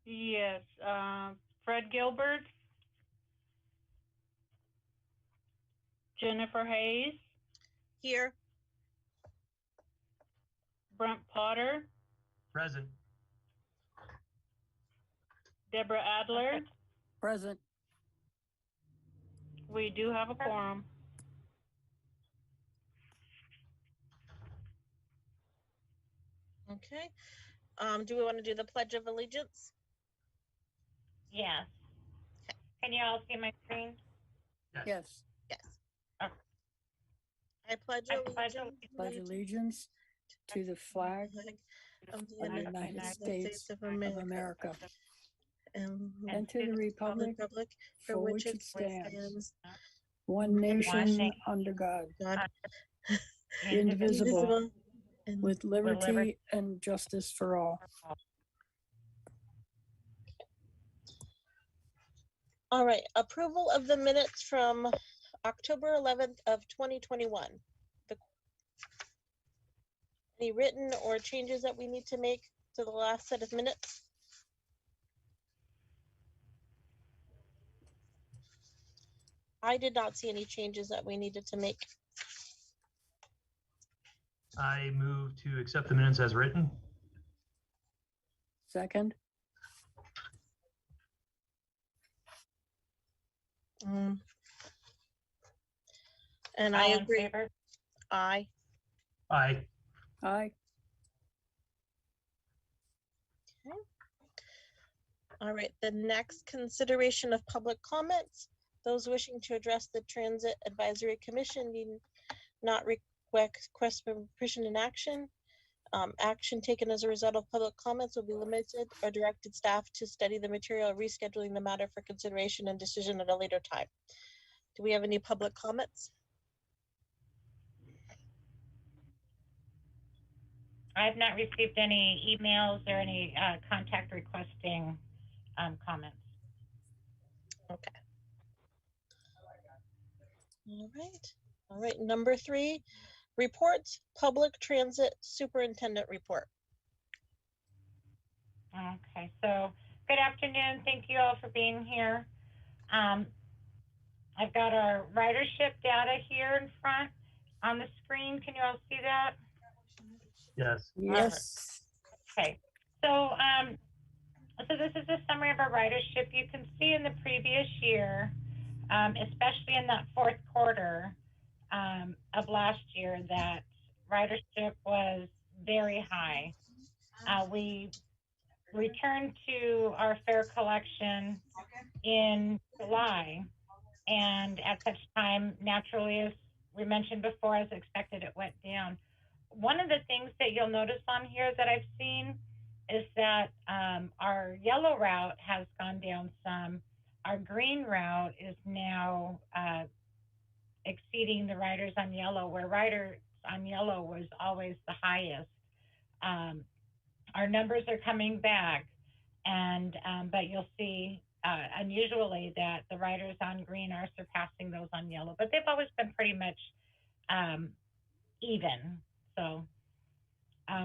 Yes. Fred Gilbert, Jennifer Hayes, Here. Brent Potter, Present. Deborah Adler. Present. We do have a quorum. Okay. Do we want to do the Pledge of Allegiance? Yes. Can you all see my screen? Yes. Yes. Okay. I pledge Pledge allegiance to the flag of of the United States of of America and and to the republic for for which which it it stands, stands, one nation under God, God, indivisible, indivisible, and with liberty and justice for all. all right. Approval of the minutes from October 11th of 2021. Any written or changes that we need to make to the last set of minutes? I did not see any changes that we needed to make. I move to accept the minutes as written. Second. And I All in agree. favor? Aye. Aye. Aye. All right, the next consideration of public comments. Those wishing to address the Transit Advisory Commission need not request permission in action. Action taken as a result of public comments will be limited or directed staff to study the material, rescheduling the matter for consideration and decision at a later time. Do we have any public comments? I have not received any emails or any contact requesting comments. Okay. All right. Number 3, reports, public transit superintendent report. Okay, so good afternoon. Thank you all for being here. I've got our ridership data here in front on the screen. Can you all see that? Yes. Yes. Okay, so so this is a summary of our ridership. You can see in the previous year, especially in that fourth quarter of last year, that ridership was very high. We returned to our fare collection in July, and at such time, naturally, as we mentioned before, as expected, it went down. One of the things that you'll notice on here that I've seen is that our yellow route has gone down some. Our green route is now exceeding the riders on yellow, where riders on yellow was always the highest. Our numbers are coming back, and but you'll see unusually that the riders on green are surpassing those on yellow, but they've always been pretty much even. So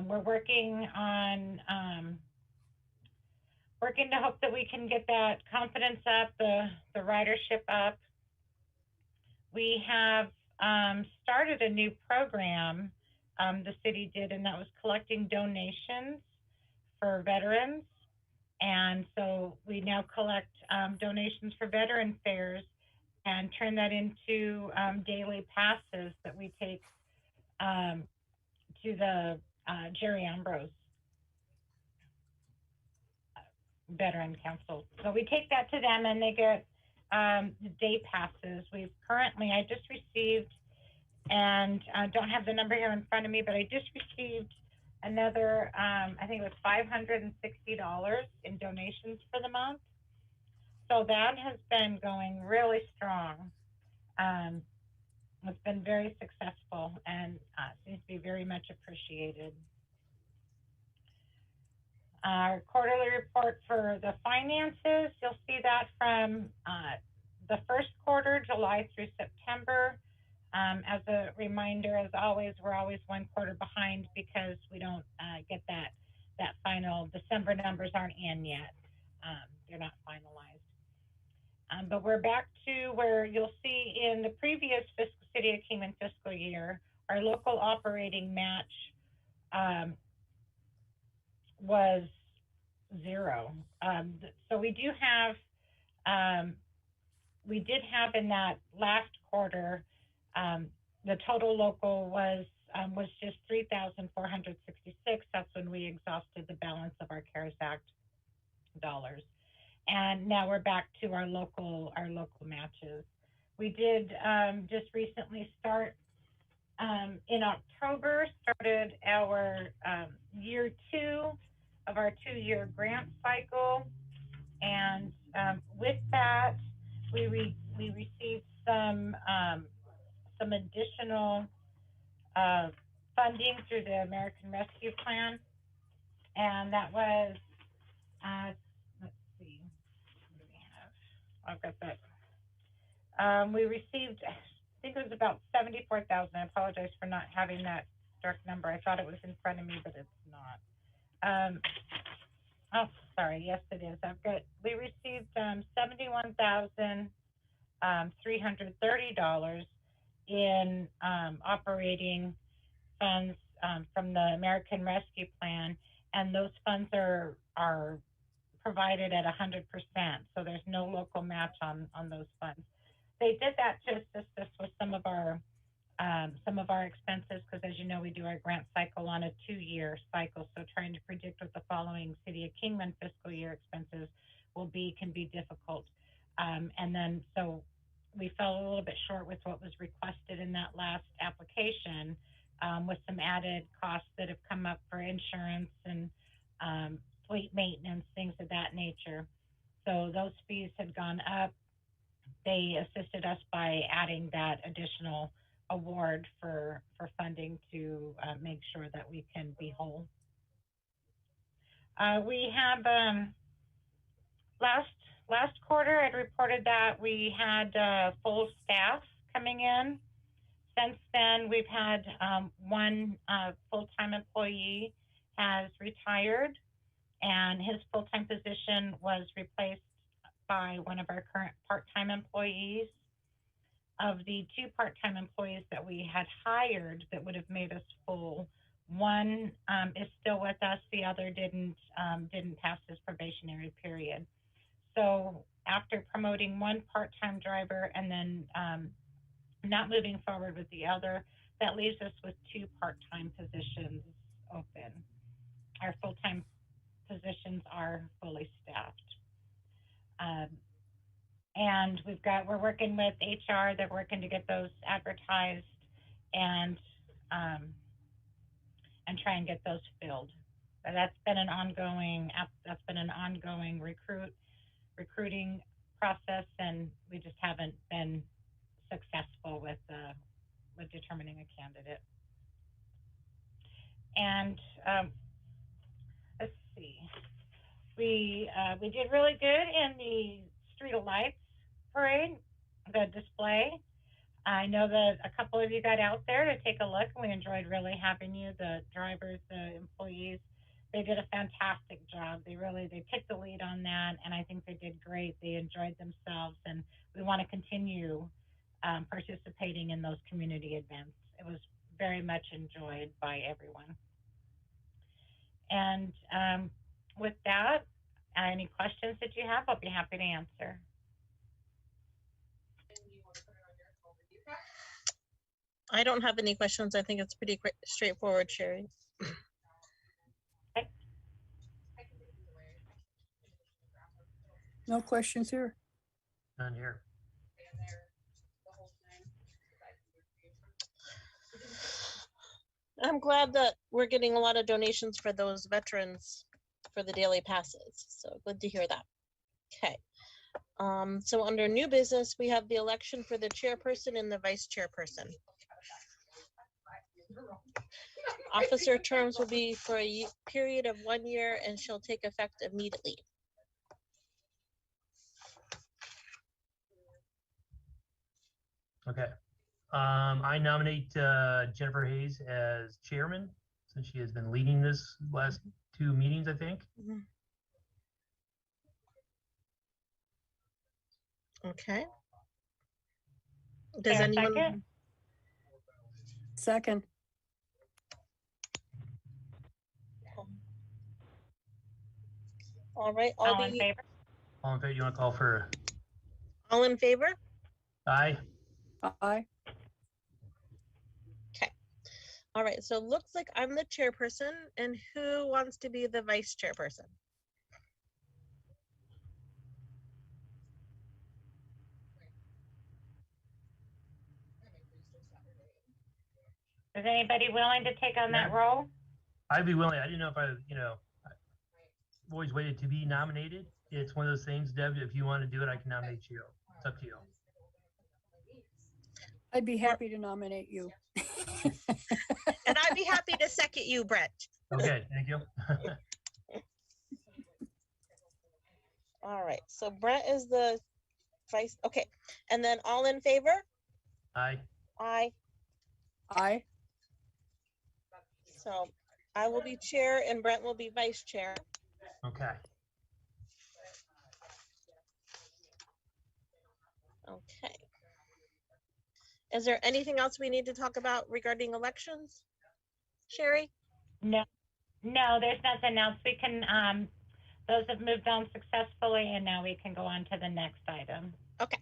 we're working on working to hope that we can get that confidence up, the ridership up. We have started a new program, the city did, and that was collecting donations for veterans. And so we now collect donations for veteran fares and turn that into daily passes that we take to the Jerry Ambrose Veteran Council. So we take that to them and they get day passes. We've currently, I just received, and I don't have the number here in front of me, but I just received another, I think it was $560 in donations for the month. So that has been going really strong. It's been very successful and seems to be very much appreciated. Our quarterly report for the finances, you'll see that from the first quarter, July through September. As a reminder, as always, we're always one quarter behind because we don't get that final December numbers aren't in yet. they're not finalized. But we're back to where you'll see in the previous City of Kingman fiscal year, our local operating match was 0. So we do have, we did have in that last quarter, the total local was just $3,466. That's when we exhausted the balance of our CARES Act dollars. And now we're back to our local matches. We did just recently start in October, started our year 2 of our 2-year grant cycle. And with that, we received some additional funding through the American Rescue Plan. And that was, let's see, what do we have? I've got that. We received, I think it was about $74,000. I apologize for not having that direct number. I thought it was in front of me, but it's not. Oh, sorry. Yes, it is. We received $71,330 in operating funds from the American Rescue Plan, and those funds are provided at 100%. So there's no local match on those funds. They did that to assist us with some of our expenses, because as you know, we do our grant cycle on a 2-year cycle. So trying to predict what the following City of Kingman fiscal year expenses will be can be difficult. And then so we fell a little bit short with what was requested in that last application, with some added costs that have come up for insurance and fleet maintenance, things of that nature. So those fees had gone up. They assisted us by adding that additional award for funding to make sure that we can be whole. We have last quarter I'd reported that we had full staff coming in. Since then, we've had one full-time employee has retired, and his full-time position was replaced by one of our current part-time employees. Of the 2 part-time employees that we had hired that would have made us full, one is still with us. The other didn't pass his probationary period. So after promoting one part-time driver and then not moving forward with the other, that leaves us with 2 part-time positions open. Our full-time positions are fully staffed. And we're working with HR. They're working to get those advertised and try and get those filled. But that's been an ongoing recruiting process, and we just haven't been successful with determining a candidate. And let's see, we did really good in the Street of Lights parade, the display. I know that a couple of you got out there to take a look, and we enjoyed really having you, the drivers, the employees. They did a fantastic job. They took the lead on that, and I think they did great. They enjoyed themselves, and we want to continue participating in those community events. It was very much enjoyed by everyone. And with that, any questions that you have, I'll be happy to answer. I don't have any questions. I think it's pretty straightforward, Sherry. Okay. No questions here. None here. I'm glad that we're getting a lot of donations for those veterans for the daily passes. So good to hear that. Okay. So under new business, we have the election for the chairperson and the vice chairperson. Officer terms will be for a period of 1 year and shall take effect immediately. Okay. I nominate Jennifer Hayes as chairman, since she has been leading this last 2 meetings, I think. Mm-hmm. Okay. Does There a anyone? second? Second. All right, All in favor? All in favor, you want to call for all in favor? aye? Aye. All right, so it looks like I'm the chairperson, and who wants to be the vice chairperson? Is anybody willing to take on that role? I'd be willing. I didn't know if I've always waited to be nominated. It's one of those things, Deb, if you want to do it, I can nominate you. It's up to you. I'd be happy to nominate you. And I'd be happy to second you, Brett. Okay, thank you. All right, so Brett is the vice, okay. And then all in favor? Aye. Aye. Aye. So I will be chair and Brent will be vice chair. Okay. Okay. Is there anything else we need to talk about regarding elections? Sherry? No, there's nothing else. We can, those have moved on successfully and now we can go on to the next item. Okay.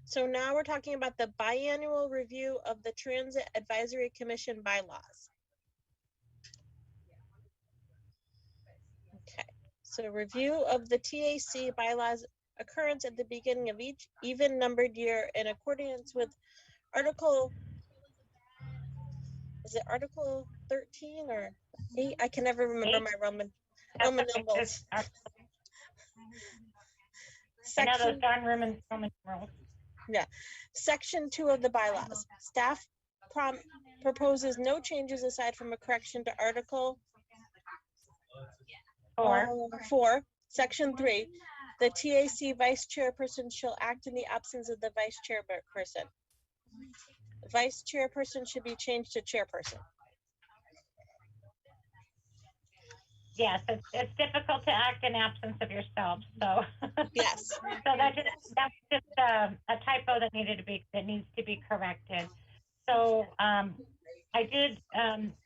So now we're talking about the biannual review of the Transit Advisory Commission bylaws. Okay. So review of the TAC bylaws occurrence at the beginning of each even numbered year in accordance with Article, is it Article 13 or 8? I can never remember my Roman numerals. I know Section, those darn Roman numerals. Section 2 of the bylaws. Staff proposes no changes aside from a correction to Article 4, Section 3. The TAC vice chairperson shall act in the absence of the vice chairperson. Vice chairperson should be changed to chairperson. Yes, it's difficult to act in absence of yourself, so. Yes. So that's just a typo that needs to be corrected. So I did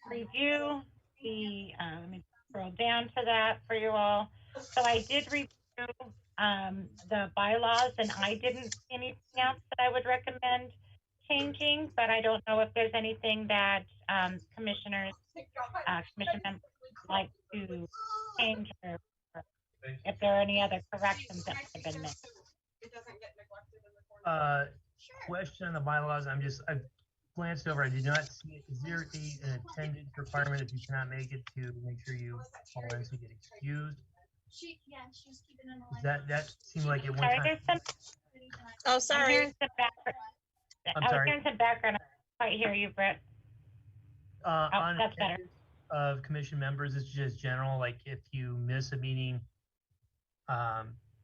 review the, let me scroll down to that for you all. So I did review the bylaws and I didn't see anything else that I would recommend changing, but I don't know if there's anything that commission members would like to change or if there are any other corrections that have been made. Question on the bylaws. I glanced over. I did not see it. Is there an attendance requirement if you cannot make it to make sure you call in so you get excused? That seemed like it one Sorry, time. there's some. Oh, I'm sorry. hearing some background. I'm I was sorry. hearing some background. I can't quite hear you, Britt. On that's better. attendance of commission members, it's just general, like if you miss a meeting,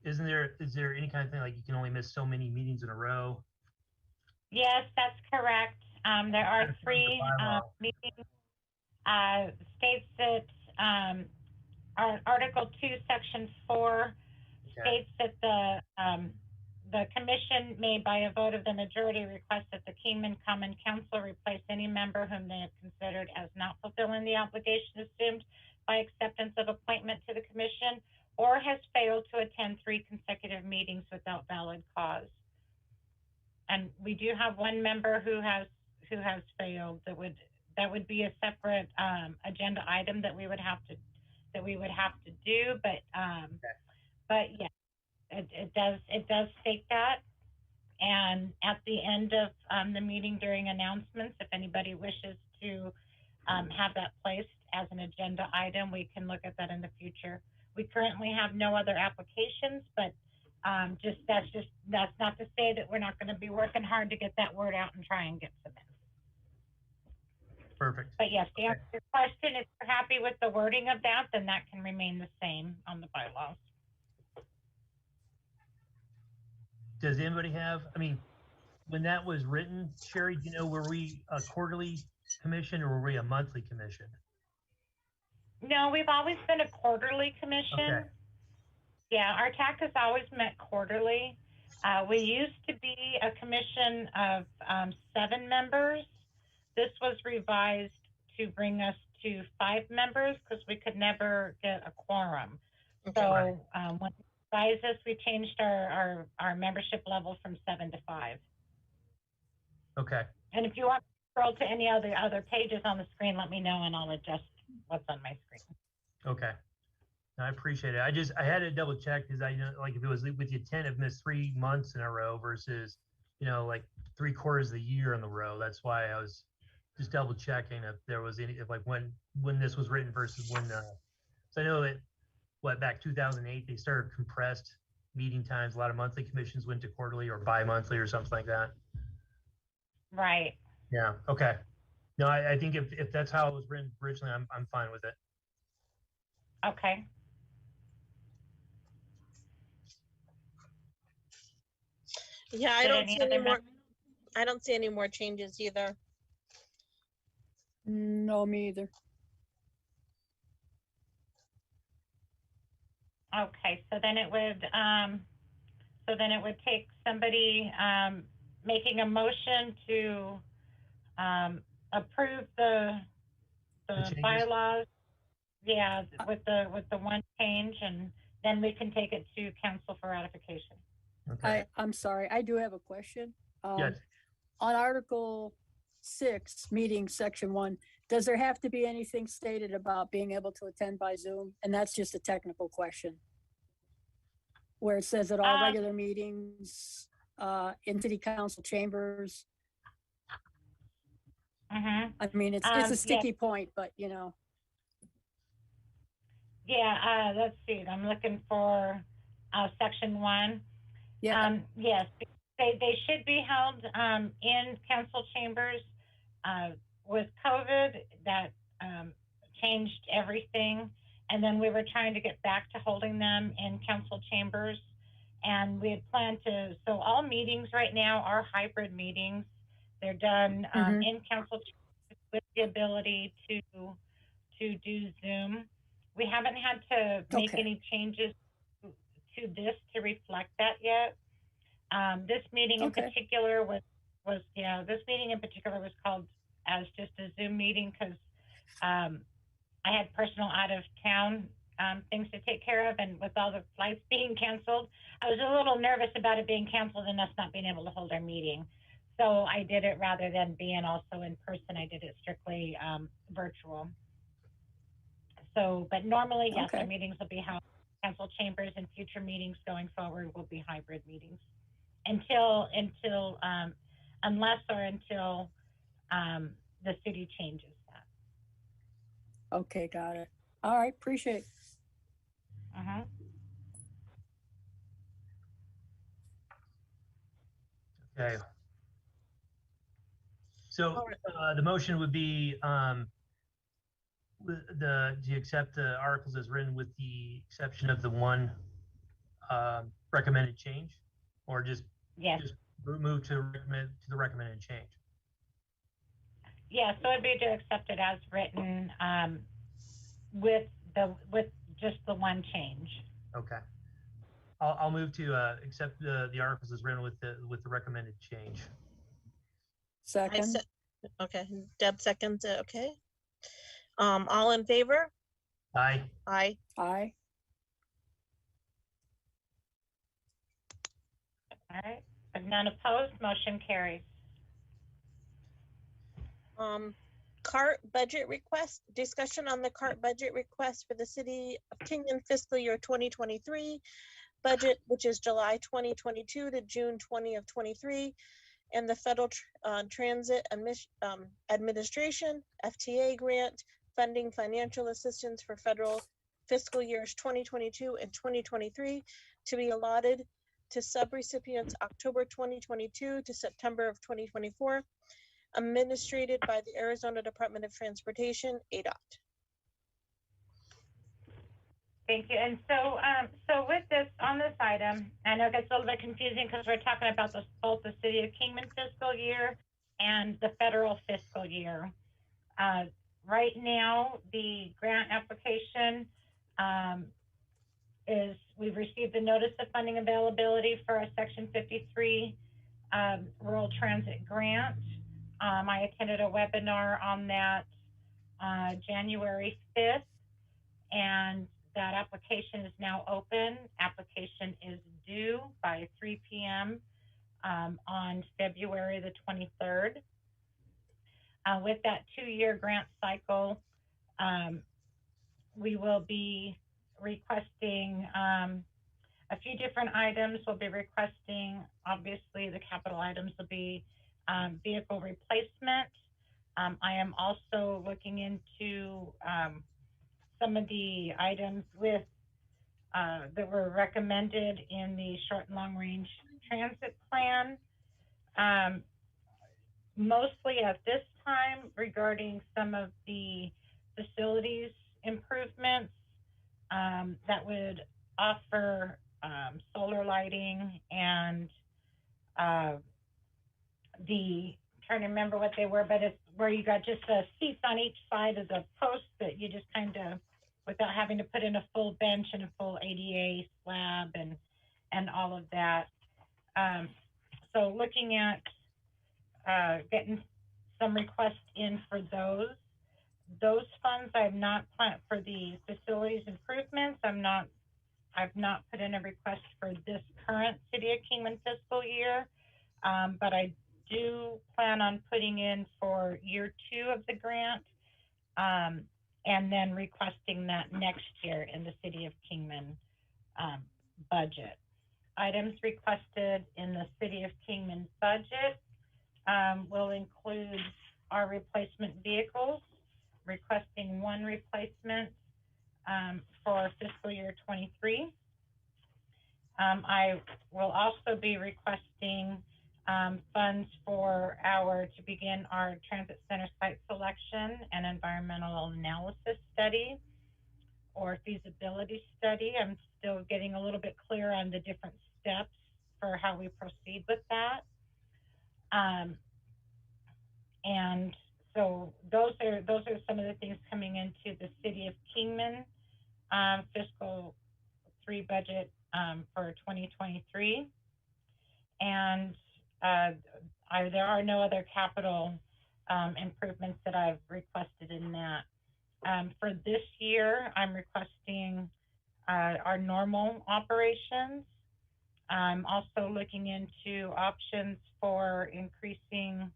is there any kind of thing like you can only miss so many meetings in a row? Yes, that's correct. There are That's 3 the bylaw. meetings. States that Article 2, Section 4 Okay. states that the commission may, by a vote of the majority, request that the Kingman Common Council replace any member whom they have considered as not fulfilling the obligation assumed by acceptance of appointment to the commission, or has failed to attend 3 consecutive meetings without valid cause. And we do have one member who has failed. That would be a separate agenda item that we would have to do. But yeah, it does state that. And at the end of the meeting during announcements, if anybody wishes to have that placed as an agenda item, we can look at that in the future. We currently have no other applications, but that's not to say that we're not going to be working hard to get that word out and try and get some in. Perfect. But yes, to answer your question, if you're happy with the wording of that, then that can remain the same on the bylaws. Does anybody have, I mean, when that was written, Sherry, do you know, were we a quarterly commission or were we a monthly commission? No, we've always been a quarterly commission. Okay. Yeah, our TAC has always met quarterly. We used to be a commission of 7 members. This was revised to bring us to 5 members because we could never get a quorum. Okay. So when we revised this, we changed our membership level from 7 to 5. Okay. And if you want to scroll to any other pages on the screen, let me know and I'll adjust what's on my screen. Okay. No, I appreciate it. I had to double check because I know, like, if it was with the intent of missed 3 months in a row versus, like 3/4 of the year in the row. That's why I was just double checking if there was any, if like when this was written versus when, so I know that back 2008, they started compressed meeting times. A lot of monthly commissions went to quarterly or bi-monthly or something like that. Right. Yeah. Okay. No, I think if that's how it was written originally, I'm fine with it. Okay. Yeah, I Did don't any see any other more. I don't see any more changes either. No, me either. Okay, so then it would take somebody making a motion to approve the changes? bylaws. Yeah, with the one change, and then we can take it to council for ratification. Okay. I'm sorry, I do have a question. Yes. On Article 6, meeting section 1, does there have to be anything stated about being able to attend by Zoom? And that's just a technical question. Where it says that all regular meetings in city council chambers. Mm-hmm. I mean, it's a sticky point, but Yeah, let's see. I'm looking for section 1. yeah. Yes, they should be held in council chambers. With COVID, that changed everything. And then we were trying to get back to holding them in council chambers. And we had planned to, so all meetings right now are hybrid meetings. They're done in council chambers with the ability to do Zoom. We haven't had to make any changes to this to reflect that yet. This meeting in particular was this meeting in particular was called as just a Zoom meeting because I had personal out of town things to take care of, and with all the flights being canceled, I was a little nervous about it being canceled and us not being able to hold our meeting. So I did it rather than being also in person. I did it strictly virtual. So, but normally, yes, our meetings will be held in council chambers, and future meetings going forward will be hybrid meetings until unless or until the city changes that. Okay, got it. All right, appreciate it. Okay. So the motion would be to accept the articles as written with the exception of the one recommended change, or just move to the recommended change. Yeah, so it'd be to accept it as written with just the one change. Okay. I'll move to accept the articles as written with the recommended change. Second. Okay, Deb seconds it. Okay. All in favor? Aye. Aye. Aye. All right. If none opposed, motion carries. CART budget request, discussion on the CART budget request for the city of Kingman fiscal year 2023 budget, which is July 2022 to June 20 of 23, and the Federal Transit Administration FTA grant funding financial assistance for federal fiscal years 2022 and 2023 to be allotted to subrecipients October 2022 to September of 2024, administrated by the Arizona Department of Transportation, ADOT. Thank you. And so, so with this, on this item, I know it gets a little bit confusing because we're talking about both the city of Kingman fiscal year and the federal fiscal year. Right now, the grant application is we've received the notice of funding availability for a Section 53 rural transit grant. I attended a webinar on that January 5th, and that application is now open. Application is due by 3 p.m. On February the 23rd. With that 2-year grant cycle, we will be requesting a few different items. We'll be requesting, obviously, the capital items will be vehicle replacement. I am also looking into some of the items with that were recommended in the short and long range transit plan. Mostly at this time regarding some of the facilities improvements that would offer solar lighting and trying to remember what they were, but it's where you got just the seats on each side of the post that you just kind of, without having to put in a full bench and a full ADA slab and all of that. So looking at getting some requests in for those. Those funds I've not planned for the facilities improvements. I've not put in a request for this current City of Kingman fiscal year, but I do plan on putting in for year 2 of the grant, and then requesting that next year in the City of Kingman budget. Items requested in the City of Kingman budget will include our replacement vehicles, requesting 1 replacement for fiscal year 23. I will also be requesting funds for to begin our transit center site selection and environmental analysis study or feasibility study. I'm still getting a little bit clear on the different steps for how we proceed with that. And so those are some of the things coming into the City of Kingman fiscal 3 budget for 2023. And there are no other capital improvements that I've requested in that. For this year, I'm requesting our normal operations. I'm also looking into options for increasing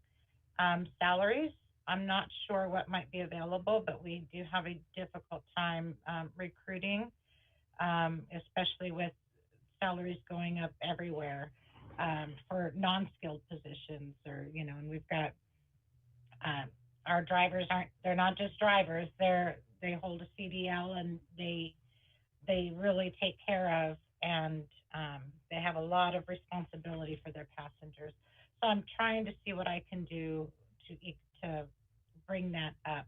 salaries. I'm not sure what might be available, but we do have a difficult time recruiting, especially with salaries going up everywhere for non-skilled positions, or and we've got our drivers they're not just drivers, they hold a CDL and they really take care of, and they have a lot of responsibility for their passengers. So I'm trying to see what I can do to bring that up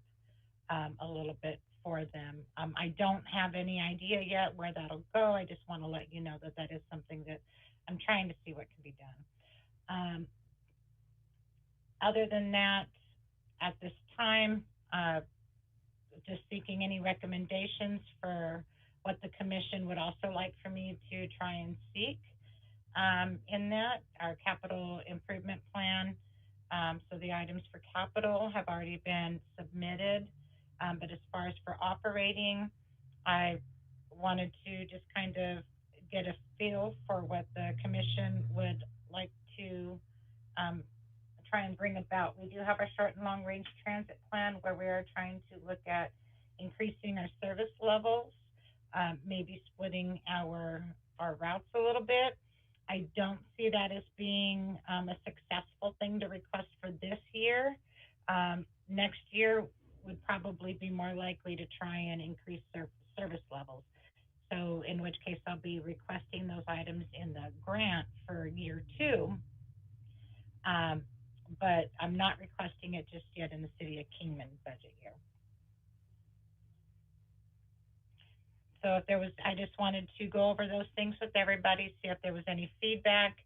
a little bit for them. I don't have any idea yet where that'll go. I just want to let you know that is something that I'm trying to see what can be done. Other than that, at this time, just seeking any recommendations for what the commission would also like for me to try and seek in that. Our capital improvement plan. So the items for capital have already been submitted, but as far as for operating, I wanted to just kind of get a feel for what the commission would like to try and bring about. We do have a short and long range transit plan where we are trying to look at increasing our service levels, maybe splitting our routes a little bit. I don't see that as being a successful thing to request for this year. Next year would probably be more likely to try and increase service levels. So in which case I'll be requesting those items in the grant for year 2. But I'm not requesting it just yet in the City of Kingman budget year. So if there was, I just wanted to go over those things with everybody, see if there was any feedback,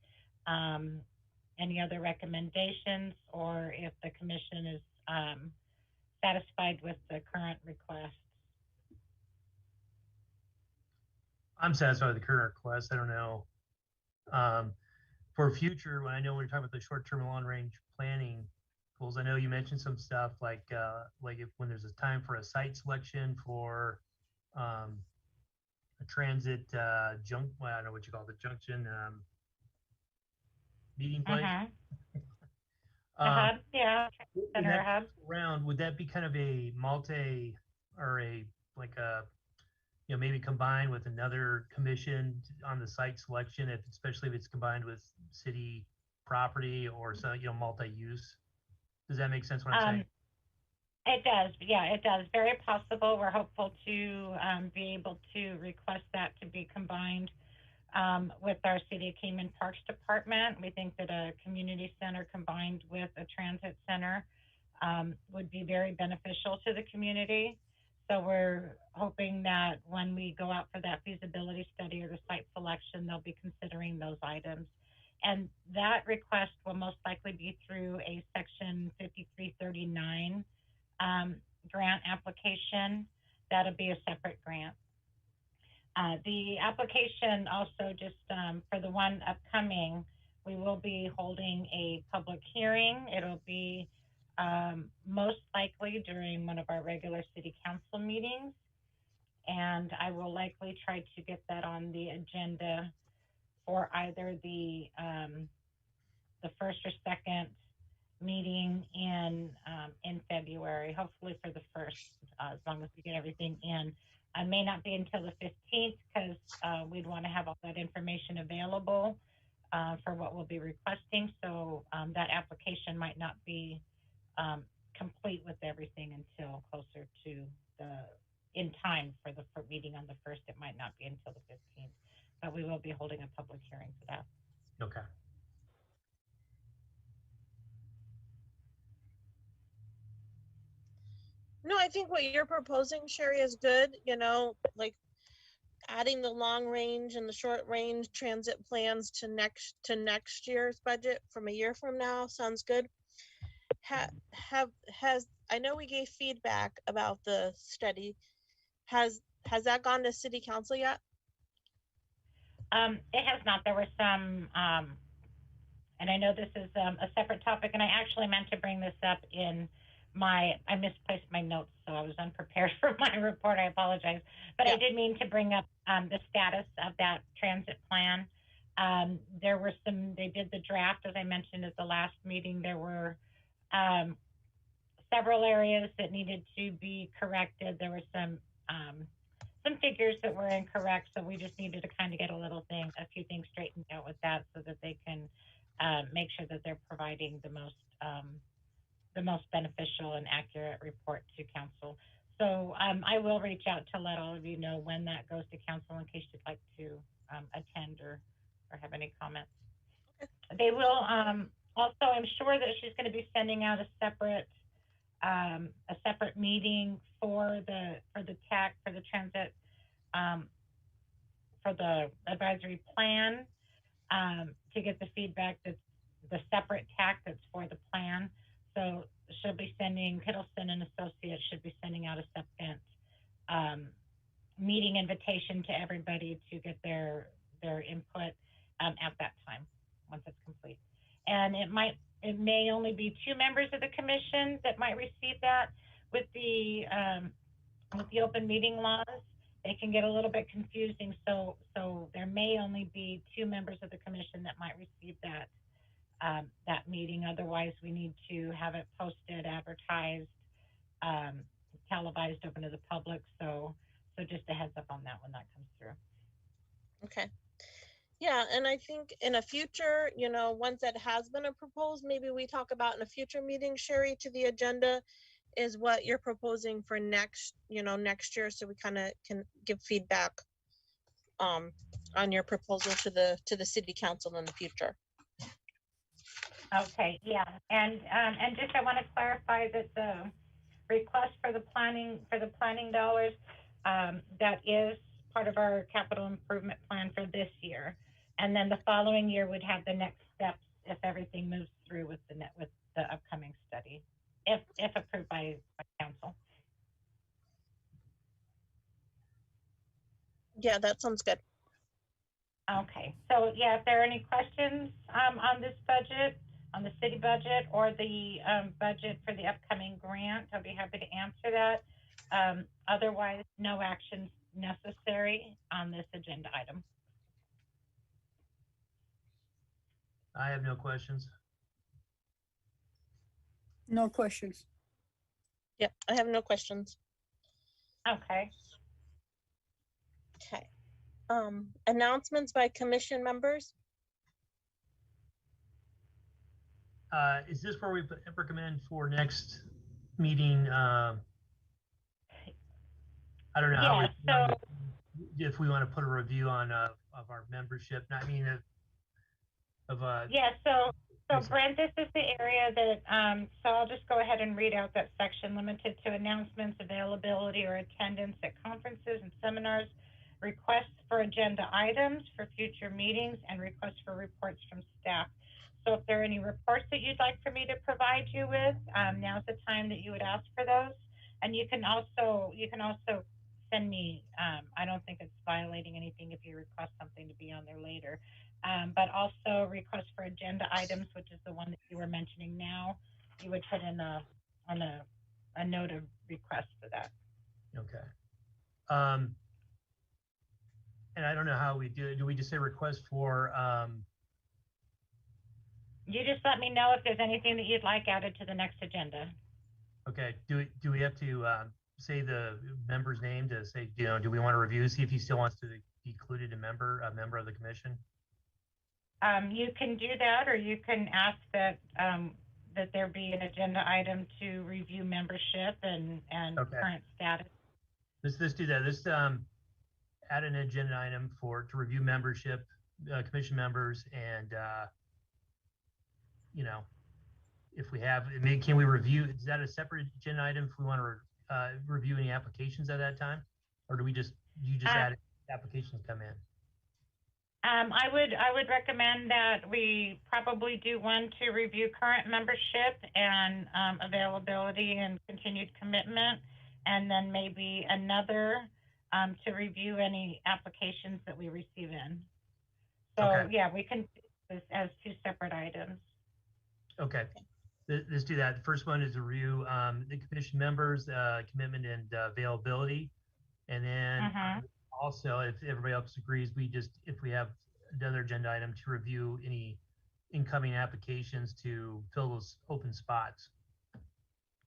any other recommendations, or if the commission is satisfied with the current request. I'm satisfied with the current request. I don't know. For future, when I know when you're talking about the short-term and long-range planning goals, I know you mentioned some stuff like if when there's a time for a site selection for a transit well, I don't know what you call it, the junction meeting place. Yeah. When Center that hub. comes around, would that be kind of a or maybe combined with another commission on the site selection, especially if it's combined with city property or so, multi-use? Does that make sense what I'm saying? It does. Yeah, it does. Very possible. We're hopeful to be able to request that to be combined with our City of Kingman Parks Department. We think that a community center combined with a transit center would be very beneficial to the community. So we're hoping that when we go out for that feasibility study or the site selection, they'll be considering those items. And that request will most likely be through a Section 5339 grant application. That'll be a separate grant. The application also, just for the one upcoming, we will be holding a public hearing. It'll be most likely during one of our regular city council meetings. And I will likely try to get that on the agenda for either the first or second meeting in February, hopefully for the first, as long as we get everything in. It may not be until the 15th because we'd want to have all that information available for what we'll be requesting. So that application might not be complete with everything until closer to in time for the meeting on the 1st. It might not be until the 15th, but we will be holding a public hearing for that. Okay. No, I think what you're proposing, Sherry, is good, like adding the long range and the short range transit plans to next year's budget from a year from now sounds good. I know we gave feedback about the study. Has that gone to city council yet? It has not. There were some, and I know this is a separate topic, and I actually meant to bring this up in I misplaced my notes, so I was unprepared for my report. I apologize. But yeah. I did mean to bring up the status of that transit plan. There were they did the draft, as I mentioned at the last meeting. There were several areas that needed to be corrected. There were some figures that were incorrect, so we just needed to kind of get a few things straightened out with that so that they can make sure that they're providing the most beneficial and accurate report to council. So I will reach out to let all of you know when that goes to council in case you'd like to attend or have any comments. They will also, I'm sure that she's going to be sending out a separate meeting for the TAC, for the transit, for the advisory plan to get the feedback that's the separate TAC that's for the plan. So she'll be sending, Hiddleston and Associates should be sending out a second meeting invitation to everybody to get their input at that time once it's complete. And it may only be 2 members of the commission that might receive that. With the open meeting laws, they can get a little bit confusing. So there may only be 2 members of the commission that might receive that meeting. Otherwise, we need to have it posted, advertised, televised, open to the public. So just a heads up on that when that comes through. Okay. Yeah, and I think in a future, once that has been proposed, maybe we talk about in a future meeting, Sherry, to the agenda is what you're proposing for next year, so we kind of can give feedback on your proposal to the city council in the future. Okay, yeah, and just I want to clarify that the request for the planning dollars, that is part of our capital improvement plan for this year, and then the following year would have the next steps if everything moves through with the upcoming study, if approved by council. Yeah, that sounds good. Okay, so yeah, if there are any questions on this budget, on the city budget or the budget for the upcoming grant, I'll be happy to answer that. Otherwise, no actions necessary on this agenda item. I have no questions. No questions. Yep, I have no questions. Okay. Okay. Announcements by commission members? Is this where we recommend for next meeting? I don't know how Yeah, if we want to put a review on of our membership. I mean, yeah, so Lisa. Brent, this is the area that, so I'll just go ahead and read out that section limited to announcements, availability or attendance at conferences and seminars, requests for agenda items for future meetings, and requests for reports from staff. So if there are any reports that you'd like for me to provide you with, now's the time that you would ask for those. And you can also send me, I don't think it's violating anything if you request something to be on there later. But also requests for agenda items, which is the one that you were mentioning now, you would put in a note of request for that. Okay. And I don't know how we do it. Do we just say request for, You just let me know if there's anything that you'd like added to the next agenda. okay, do we have to say the member's name to say, you know, do we want to review, see if he still wants to be included a member of the commission? You can do that, or you can ask that that there be an agenda item to review membership and Okay. current status. Let's do that. Let's add an agenda item to review membership, commission members, and you know, if we have, I mean, can we review? Is that a separate agenda item if we want to review any applications at that time, or do you just add applications come in? I would recommend that we probably do one to review current membership and availability and continued commitment, and then maybe another to review any applications that we receive in. So Okay. yeah, we can do this as two separate items. Okay, let's do that. The first one is to review the commission members, commitment and availability. And then also, if everybody else agrees, if we have another agenda item to review any incoming applications to fill those open spots.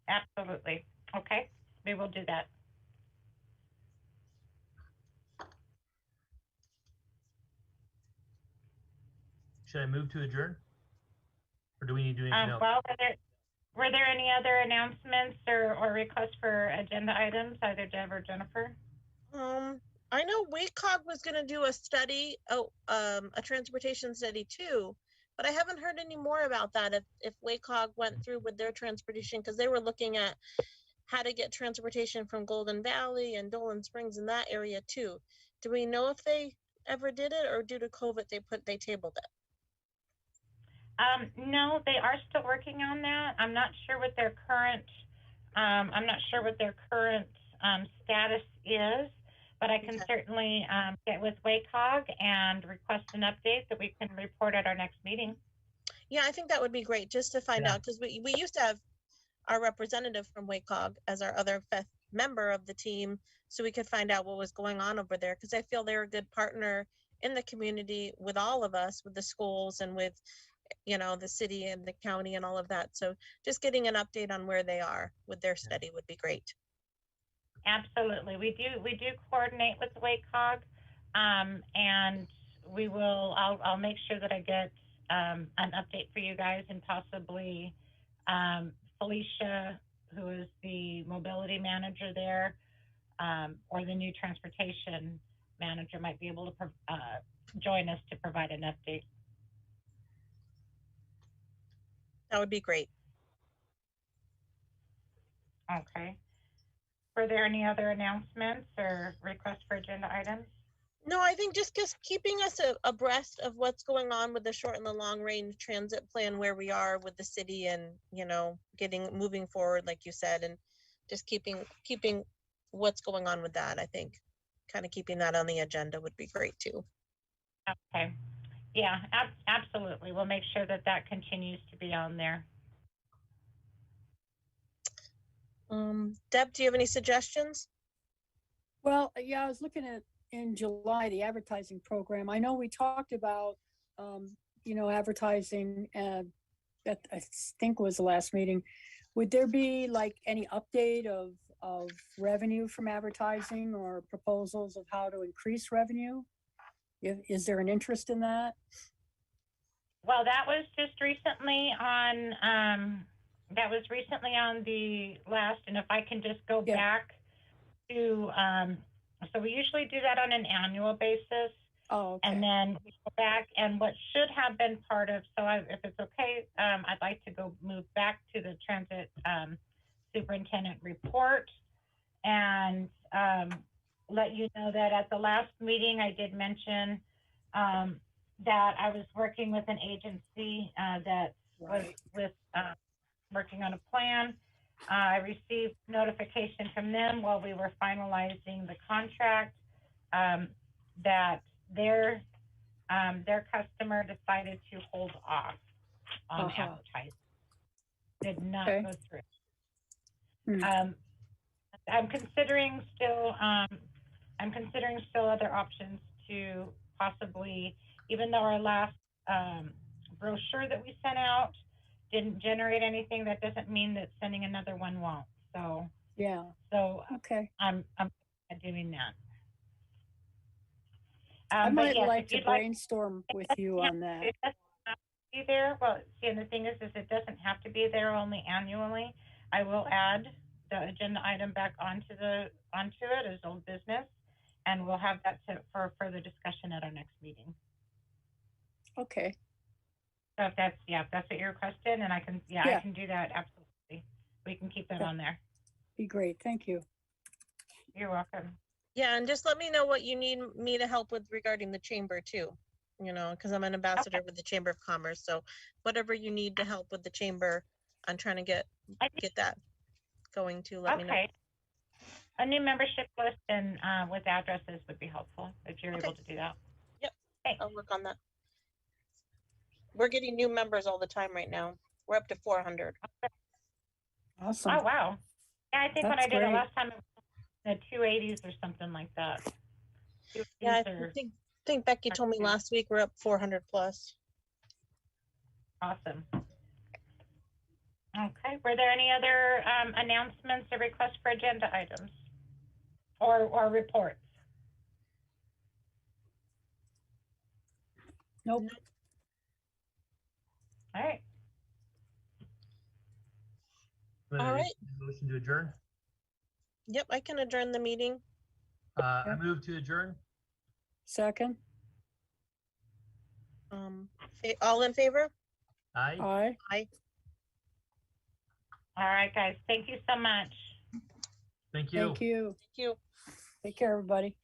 Absolutely. Okay, we will do that. Should I move to adjourn? Or do we need to do anything else? Well, were there any other announcements or requests for agenda items, either Deb or Jennifer? I know WACOG was going to do a study, a transportation study too, but I haven't heard any more about that. If WACOG went through with their transportation, because they were looking at how to get transportation from Golden Valley and Dolan Springs in that area too. Do we know if they ever did it, or due to COVID they tabled it? No, they are still working on that. I'm not sure what their current status is, but I can certainly get with WACOG and request an update that we can report at our next meeting. Yeah, I think that would be great, just to find out, because we used to have our representative from WACOG as our other member of the team, so we could find out what was going on over there, because I feel they're a good partner in the community with all of us, with the schools and with, you know, the city and the county and all of that. So just getting an update on where they are with their study would be great. Absolutely. We do coordinate with WACOG, and we will, I'll make sure that I get an update for you guys, and possibly Felicia, who is the mobility manager there, or the new transportation manager, might be able to join us to provide an update. That would be great. Okay. Were there any other announcements or requests for agenda items? No, I think just keeping us abreast of what's going on with the short and the long range transit plan, where we are with the city, and, you know, moving forward, like you said, and just keeping what's going on with that. I think kind of keeping that on the agenda would be great too. Okay. Yeah, absolutely. We'll make sure that that continues to be on there. Deb, do you have any suggestions? Well, yeah, I was looking at in July, the advertising program. I know we talked about, advertising that I think was the last meeting. Would there be like any update of revenue from advertising or proposals of how to increase revenue? Is there an interest in that? Well, that was just recently on, the last, and if I can just go Yeah. back to, so we usually do that on an annual basis. Oh, okay. And then we go back, and what should have been part of, if it's okay, I'd like to move back to the transit superintendent report and let you know that at the last meeting I did mention that I was working with an agency that was working on a plan. I received notification from them while we were finalizing the contract that their customer decided to hold off on advertising. Did not go through. I'm considering still other options to possibly, even though our last brochure that we sent out didn't generate anything, that doesn't mean that sending another one won't. So yeah. So okay. I'm doing that. I might yes, like to brainstorm with you on that. It doesn't have to be there. Well, see, and the thing is it doesn't have to be there only annually. I will add the agenda item back onto it as old business, and we'll have that for further discussion at our next meeting. Okay. So if that's what you're requesting, and I can do that, absolutely. We can keep that on there. Be great. Thank you. You're welcome. Yeah, and just let me know what you need me to help with regarding the chamber too, because I'm an ambassador with the Chamber of Commerce. So whatever you need to help with the chamber, I'm trying to get that going to let me know. A new membership list and with addresses would be helpful if you're able to do that. Yep. Thanks. I'll work on that. We're getting new members all the time right now. We're up to 400. Awesome. Oh, wow. Yeah, I think when I did it great. last time, it was in the 280s or something like that. Yeah, I think Becky told me last week we're up 400 plus. Awesome. Okay. Were there any other announcements or requests for agenda items or reports? Nope. All right. All right. Motion to adjourn. Yep, I can adjourn the meeting. I move to adjourn. Second. All in favor? Aye. Aye. Aye. All right, guys. Thank you so much. Thank you. Thank you. Thank you. Take care, everybody.